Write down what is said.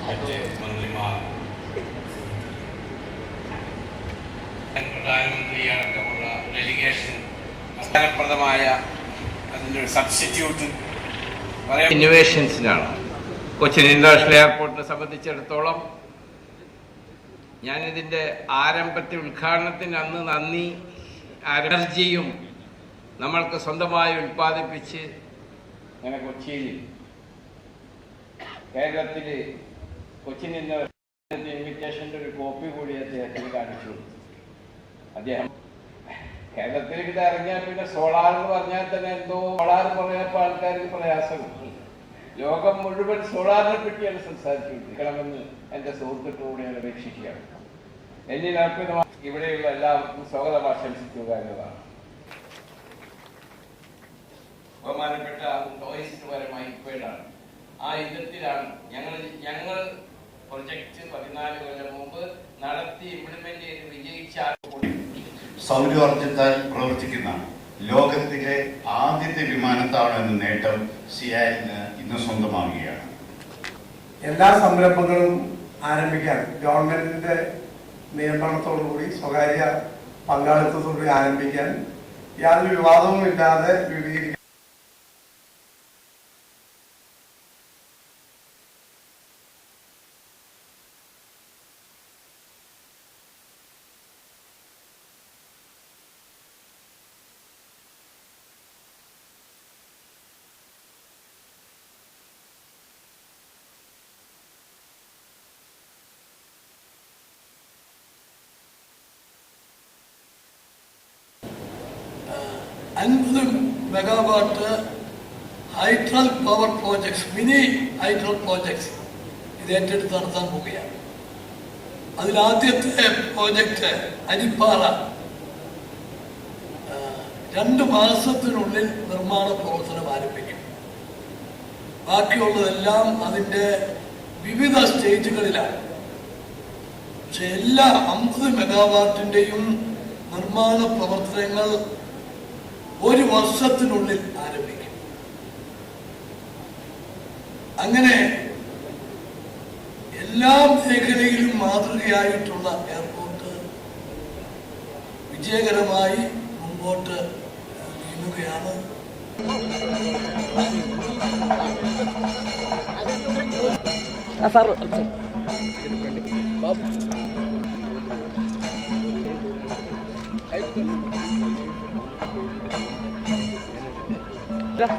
മറ്റ് മന്ത്രിമാർ, പ്രധാനമന്ത്രി അടക്കമുള്ള ഡെലിഗേഷൻ ഫലപ്രദമായ അതിൻ്റെ ഒരു സബ്സ്റ്റിറ്റ്യൂട്ട് ഇന്നോവേഷൻസിനാണ്. കൊച്ചിൻ ഇന്റർനാഷണൽ എയർപോർട്ടിനെ സംബന്ധിച്ചിടത്തോളം ഞാനിതിൻ്റെ ആരംഭത്തിൽ ഉദ്ഘാടനത്തിന് അന്ന് നന്ദി എനർജിയും നമ്മൾക്ക് സ്വന്തമായി ഉൽപ്പാദിപ്പിച്ച് അങ്ങനെ കൊച്ചിയിൽ കേരളത്തിൽ കൊച്ചിൻ ഇൻവിറ്റേഷൻ്റെ ഒരു കോപ്പി കൂടി അദ്ദേഹത്തിന് കാണിച്ചു. അദ്ദേഹം കേരളത്തിൽ ഇത് ഇറങ്ങിയാൽ പിന്നെ സോളാർ എന്ന് പറഞ്ഞാൽ തന്നെ എന്തോ സോളാർ പറഞ്ഞപ്പോൾ ആൾക്കാർക്ക് പ്രയാസമുണ്ട്. ലോകം മുഴുവൻ സോളാറിനെ പറ്റിയാണ് സംസാരിച്ചുകൊണ്ടിരിക്കണമെന്ന് എൻ്റെ സുഹൃത്തുക്കളോട് ഞാൻ അപേക്ഷിക്കുകയാണ്. എന്നിൽ ഇവിടെയുള്ള എല്ലാവർക്കും സ്വാഗതം ആശംസിക്കുക എന്നതാണ്. ബഹുമാനപ്പെട്ട ടൂറിസ്റ്റ്പരമായി ഇപ്പോഴാണ് ആ യുദ്ധത്തിലാണ് ഞങ്ങൾ പ്രൊജക്ട് 14 കൊല്ലം മുമ്പ് നടത്തി ഇംപ്ലിമെന്റ് ചെയ്ത് വിജയിച്ച സൗരോർജ്ജത്താൽ പ്രവർത്തിക്കുന്ന ലോകത്തിലെ ആദ്യത്തെ വിമാനത്താവളം എന്ന നേട്ടം സിയാലിന് ഇന്ന് സ്വന്തമാവുകയാണ്. എല്ലാ സംരംഭങ്ങളും ആരംഭിക്കാൻ ഗവൺമെന്റിന്റെ നിയന്ത്രണത്തോടുകൂടി സ്വകാര്യ പങ്കാളിത്തത്തോടുകൂടി ആരംഭിക്കാൻ യാതൊരു വിവാദവും ഇല്ലാതെ വിപുലീകരിക്കാൻ megawatt hydel power projects, mini hydel projects ഇത് ഏറ്റെടുത്ത് നടത്താൻ പോവുകയാണ്. അതിലാദ്യത്തെ പ്രോജക്റ്റ് അരിപ്പാറ 2 മാസത്തിനുള്ളിൽ നിർമ്മാണ പ്രവർത്തനം ആരംഭിക്കും. ബാക്കിയുള്ളതെല്ലാം അതിൻ്റെ വിവിധ സ്റ്റേജുകളിലാണ്. പക്ഷെ എല്ലാ 50 മെഗാവാട്ടിൻ്റെയും നിർമ്മാണ പ്രവർത്തനങ്ങൾ 1 വർഷത്തിനുള്ളിൽ ആരംഭിക്കും. അങ്ങനെ എല്ലാ മേഖലയിലും മാതൃകയായിട്ടുള്ള എയർപോർട്ട് വിജയകരമായി മുമ്പോട്ട് നീങ്ങുകയാണ്. Yeah.